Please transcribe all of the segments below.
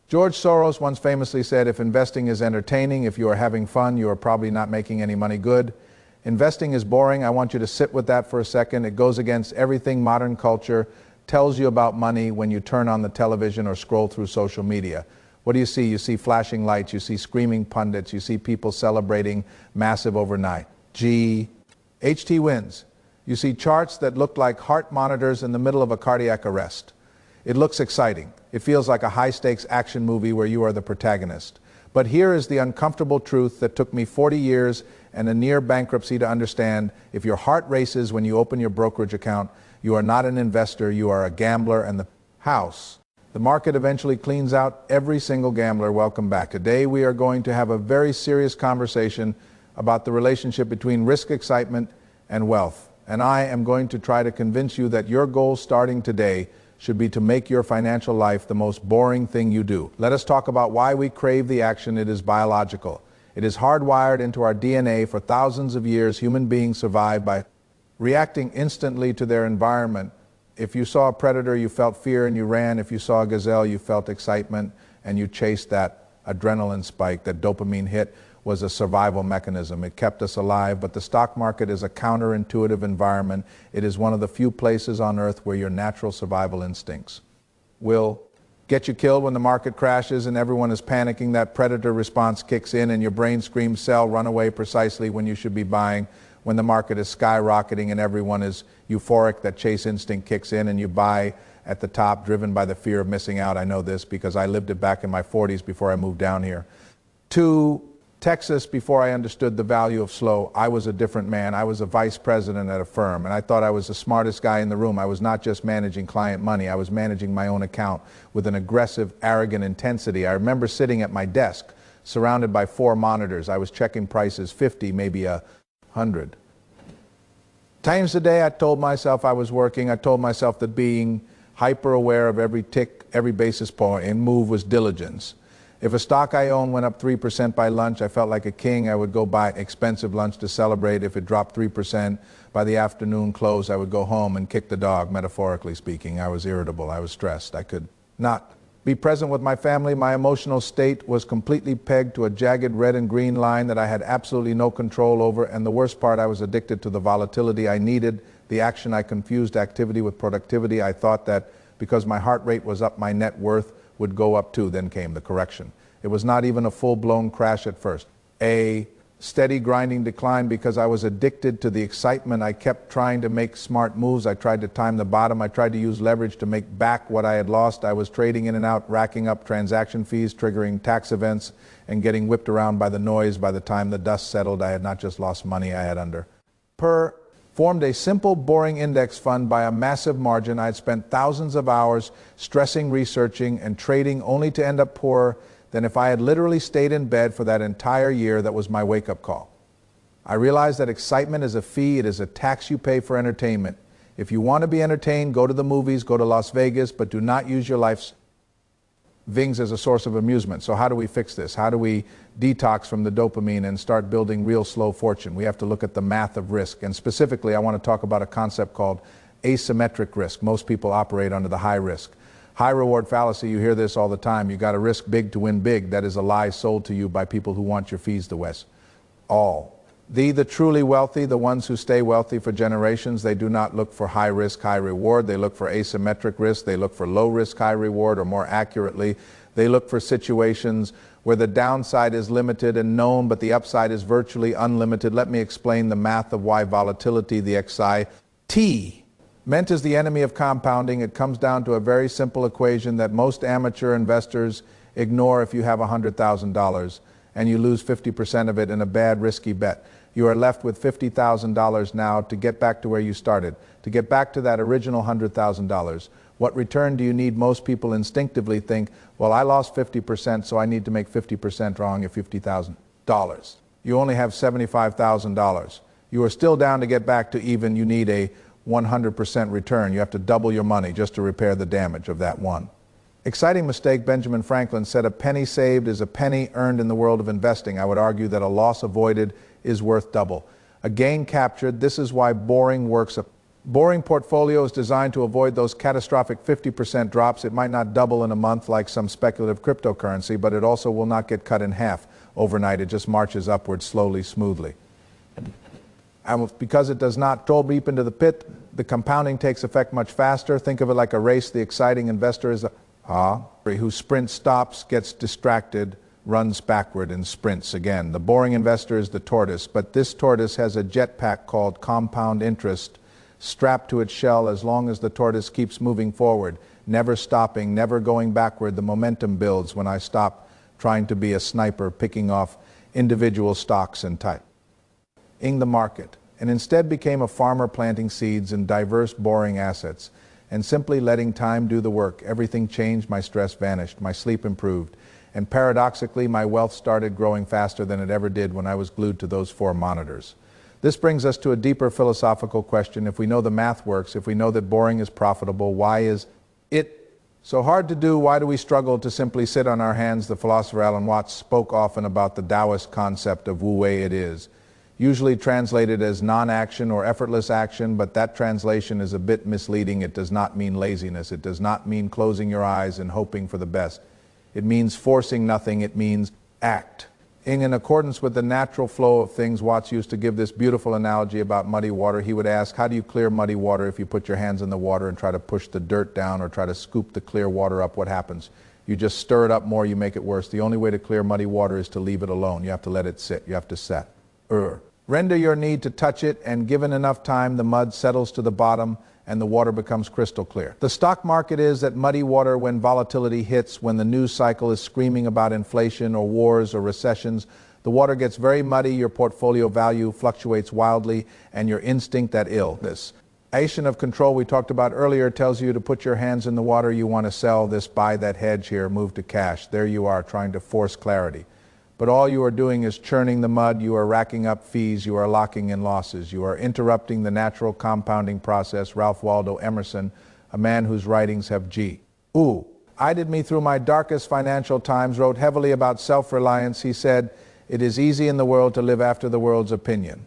George Soros once famously said, if investing is entertaining, if you are having fun, you are probably not making any money good. Investing is boring. I want you to sit with that for a second. It goes against everything modern culture tells you about money when you turn on the television or scroll through social media. What do you see? You see flashing lights, you see screaming pundits, you see people celebrating massive overnight. HT wins. You see charts that look like heart monitors in the middle of a cardiac arrest. It looks exciting. It feels like a high-stakes action movie where you are the protagonist. But here is the uncomfortable truth that took me 40 years and a near bankruptcy to understand. If your heart races when you open your brokerage account, you are not an investor, you are a gambler. And the house. The market eventually cleans out every single gambler. Welcome back. Today we are going to have a very serious conversation about the relationship between risk excitement and wealth. And I am going to try to convince you that your goal starting today should be to make your financial life the most boring thing you do. Let us talk about why we crave the action. It is biological. It is hardwired into our DNA. For thousands of years, human beings survived by reacting instantly to their environment. If you saw a predator, you felt fear and you ran. If you saw a gazelle, you felt excitement and you chased that adrenaline spike. That dopamine hit was a survival mechanism. It kept us alive, but the stock market is a counterintuitive environment. It is one of the few places on earth where your natural survival instincts will get you killed. When the market crashes and everyone is panicking, that predator response kicks in and your brain screams, sell, run away, precisely when you should be buying. When the market is skyrocketing and everyone is euphoric, that chase instinct kicks in and you buy at the top, driven by the fear of missing out. I know this because I lived it back in my 40s before I moved down here to Texas. Before I understood the value of slow, I was a different man. I was a vice president at a firm, and I thought I was the smartest guy in the room. I was not just managing client money. I was managing my own account with an aggressive, arrogant intensity. I remember sitting at my desk, surrounded by 4 monitors. I was checking prices, 50, maybe 100 times a day. I told myself I was working. I told myself that being hyper aware of every tick, every basis point and move was diligence. If a stock I owned went up 3% by lunch, I felt like a king. I would go buy expensive lunch to celebrate. If it dropped 3% by the afternoon close, I would go home and kick the dog, metaphorically speaking. I was irritable. I was stressed. I could not be present with my family. My emotional state was completely pegged to a jagged red and green line that I had absolutely no control over. And the worst part, I was addicted to the volatility. I needed the action. I confused activity with productivity. I thought that because my heart rate was up, my net worth would go up too. Then came the correction. It was not even a full-blown crash at first. A steady grinding decline because I was addicted to the excitement. I kept trying to make smart moves. I tried to time the bottom. I tried to use leverage to make back what I had lost. I was trading in and out, racking up transaction fees, triggering tax events, and getting whipped around by the noise. By the time the dust settled, I had not just lost money, I had formed a simple, boring index fund by a massive margin. I had spent thousands of hours stressing, researching, and trading only to end up poorer than if I had literally stayed in bed for that entire year. That was my wake-up call. I realized that excitement is a fee. It is a tax you pay for entertainment. If you want to be entertained, go to the movies, go to Las Vegas, but do not use your life's things as a source of amusement. So how do we fix this? How do we detox from the dopamine and start building real slow fortune? We have to look at the math of risk. And specifically, I want to talk about a concept called asymmetric risk. Most people operate under the high risk. High reward fallacy, you hear this all the time. You got to risk big to win big. That is a lie sold to you by people who want your fees to West. The truly wealthy, the ones who stay wealthy for generations, they do not look for high risk, high reward. They look for asymmetric risk. They look for low risk, high reward, or more accurately, they look for situations where the downside is limited and known, but the upside is virtually unlimited. Let me explain the math of why volatility, the XI, meant is the enemy of compounding. It comes down to a very simple equation that most amateur investors ignore. If you have $100,000 and you lose 50% of it in a bad, risky bet, you are left with $50,000 now to get back to where you started, to get back to that original $100,000. What return do you need? Most people instinctively think, well, I lost 50%, so I need to make 50% wrong at $50,000. You only have $75,000. You are still down to get back to even. You need a 100% return. You have to double your money just to repair the damage of that one. Exciting mistake. Benjamin Franklin said a penny saved is a penny earned in the world of investing. I would argue that a loss avoided is worth double. A gain captured. This is why boring works. Boring portfolio is designed to avoid those catastrophic 50% drops. It might not double in a month like some speculative cryptocurrency, but it also will not get cut in half overnight. It just marches upward slowly, smoothly. And because it does not go deep into the pit, the compounding takes effect much faster. Think of it like a race. The exciting investor is who sprints, stops, gets distracted, runs backward and sprints again. The boring investor is the tortoise, but this tortoise has a jetpack called compound interest strapped to its shell. As long as the tortoise keeps moving forward, never stopping, never going backward, the momentum builds when I stop trying to be a sniper picking off individual stocks and type in the market, and instead became a farmer planting seeds in diverse boring assets and simply letting time do the work. Everything changed. My stress vanished, my sleep improved, and paradoxically my wealth started growing faster than it ever did when I was glued to those 4 monitors. This brings us to a deeper philosophical question. If we know the math works, if we know that boring is profitable, why is it so hard to do? Why do we struggle to simply sit on our hands? The philosopher Alan Watts spoke often about the Taoist concept of wu wei it is, usually translated as non-action or effortless action, but that translation is a bit misleading. It does not mean laziness. It does not mean closing your eyes and hoping for the best. It means forcing nothing. It means act. In accordance with the natural flow of things, Watts used to give this beautiful analogy about muddy water. He would ask, how do you clear muddy water? If you put your hands in the water and try to push the dirt down or try to scoop the clear water up, what happens? You just stir it up more, you make it worse. The only way to clear muddy water is to leave it alone. You have to let it sit. You have to set. Render your need to touch it, and given enough time, the mud settles to the bottom and the water becomes crystal clear. The stock market is that muddy water when volatility hits, when the news cycle is screaming about inflation or wars or recessions. The water gets very muddy, your portfolio value fluctuates wildly, and your instinct at illness. Asian of control we talked about earlier tells you to put your hands in the water. You want to sell this, buy that hedge here, move to cash. There you are trying to force clarity. But all you are doing is churning the mud. You are racking up fees. You are locking in losses. You are interrupting the natural compounding process. Ralph Waldo Emerson, a man whose writings have guided me through my darkest financial times, wrote heavily about self-reliance. He said, it is easy in the world to live after the world's opinion.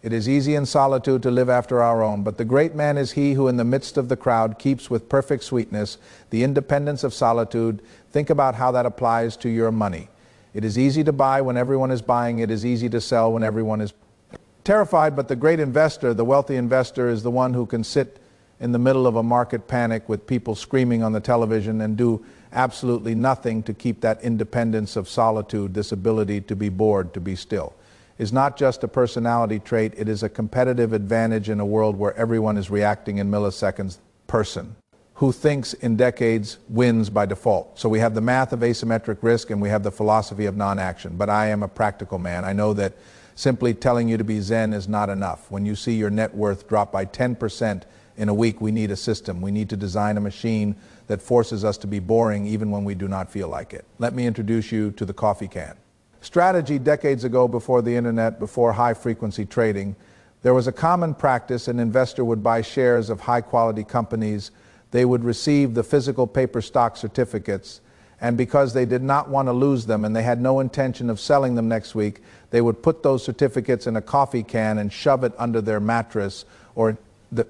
It is easy in solitude to live after our own, but the great man is he who in the midst of the crowd keeps with perfect sweetness the independence of solitude. Think about how that applies to your money. It is easy to buy when everyone is buying. It is easy to sell when everyone is terrified, but the great investor, the wealthy investor, is the one who can sit in the middle of a market panic with people screaming on the television and do absolutely nothing to keep that independence of solitude, this ability to be bored, to be still. Is not just a personality trait, it is a competitive advantage in a world where everyone is reacting in milliseconds. Person who thinks in decades wins by default. So we have the math of asymmetric risk and we have the philosophy of non-action. But I am a practical man. I know that simply telling you to be Zen is not enough. When you see your net worth drop by 10% in a week, we need a system. We need to design a machine that forces us to be boring even when we do not feel like it. Let me introduce you to the coffee can. Strategy decades ago, before the internet, before high-frequency trading, there was a common practice. An investor would buy shares of high-quality companies. They would receive the physical paper stock certificates, and because they did not want to lose them and they had no intention of selling them next week, they would put those certificates in a coffee can and shove it under their mattress or the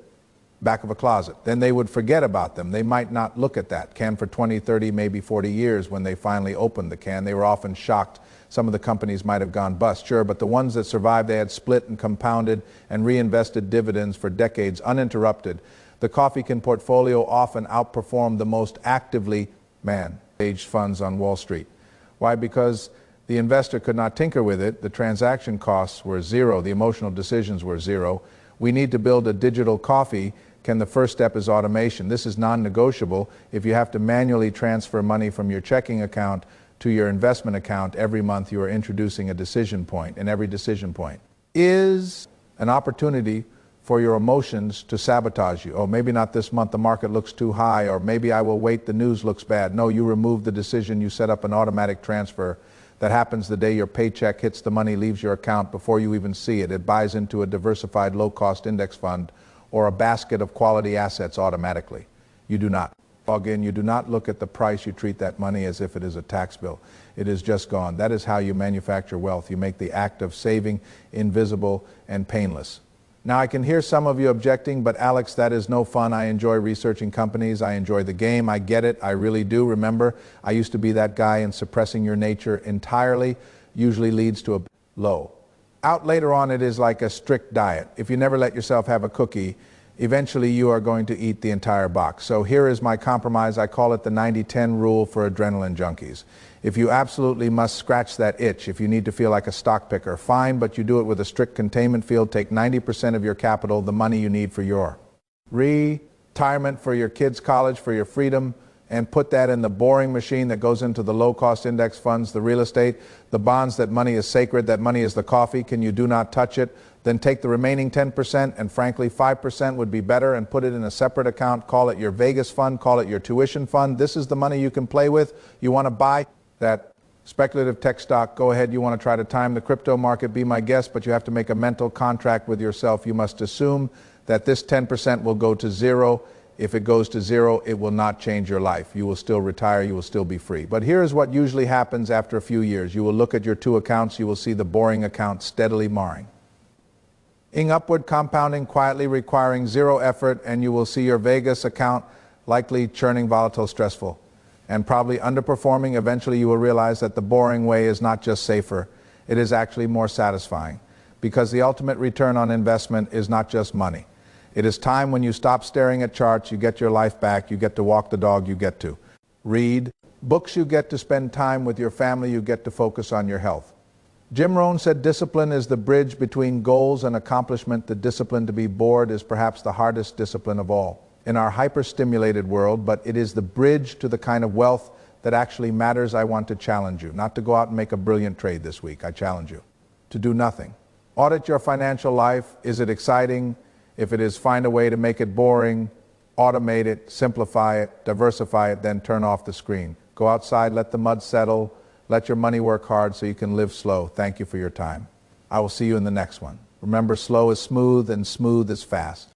back of a closet. Then they would forget about them. They might not look at that can for 20, 30, maybe 40 years. When they finally opened the can, they were often shocked. Some of the companies might have gone bust, sure, but the ones that survived, they had split and compounded and reinvested dividends for decades uninterrupted. The coffee can portfolio often outperformed the most actively managed funds on Wall Street. Why? Because the investor could not tinker with it. The transaction costs were zero. The emotional decisions were zero. We need to build a digital coffee. The first step is automation. This is non-negotiable. If you have to manually transfer money from your checking account to your investment account every month, you are introducing a decision point, and every decision point is an opportunity for your emotions to sabotage you. Oh, maybe not this month, the market looks too high, or maybe I will wait, the news looks bad. No, you remove the decision, you set up an automatic transfer that happens the day your paycheck hits the money, leaves your account before you even see it. It buys into a diversified low-cost index fund or a basket of quality assets automatically. You do not log in, you do not look at the price, you treat that money as if it is a tax bill. It is just gone. That is how you manufacture wealth. You make the act of saving invisible and painless. Now, I can hear some of you objecting, but Alex, that is no fun. I enjoy researching companies. I enjoy the game. I get it. I really do. Remember, I used to be that guy, and suppressing your nature entirely usually leads to a low. Out later on, it is like a strict diet. If you never let yourself have a cookie, eventually you are going to eat the entire box. So here is my compromise. I call it the 90-10 rule for adrenaline junkies. If you absolutely must scratch that itch, if you need to feel like a stock picker, fine, but you do it with a strict containment field. Take 90% of your capital, the money you need for your retirement, for your kids' college, for your freedom, and put that in the boring machine that goes into the low-cost index funds, the real estate, the bonds. That money is sacred. That money is the coffee. Can you do not touch it? Then take the remaining 10%, and frankly 5% would be better, and put it in a separate account. Call it your Vegas fund. Call it your tuition fund. This is the money you can play with. You want to buy that speculative tech stock, go ahead. You want to try to time the crypto market, be my guest, but you have to make a mental contract with yourself. You must assume that this 10% will go to zero. If it goes to zero, it will not change your life. You will still retire. You will still be free. But here's what usually happens after a few years. You will look at your two accounts. You will see the boring account steadily marring. Upward compounding, quietly requiring zero effort, and you will see your Vegas account likely churning, volatile, stressful, and probably underperforming. Eventually you will realize that the boring way is not just safer, it is actually more satisfying, because the ultimate return on investment is not just money. It is time. When you stop staring at charts, you get your life back. You get to walk the dog. You get to read books. You get to spend time with your family. You get to focus on your health. Jim Rohn said discipline is the bridge between goals and accomplishment. The discipline to be bored is perhaps the hardest discipline of all in our hyper-stimulated world, but it is the bridge to the kind of wealth that actually matters. I want to challenge you not to go out and make a brilliant trade this week. I challenge you to do nothing. Audit your financial life. Is it exciting? If it is, find a way to make it boring, automate it, simplify it, diversify it, then turn off the screen. Go outside, let the mud settle, let your money work hard so you can live slow. Thank you for your time. I will see you in the next one. Remember, slow is smooth and smooth is fast.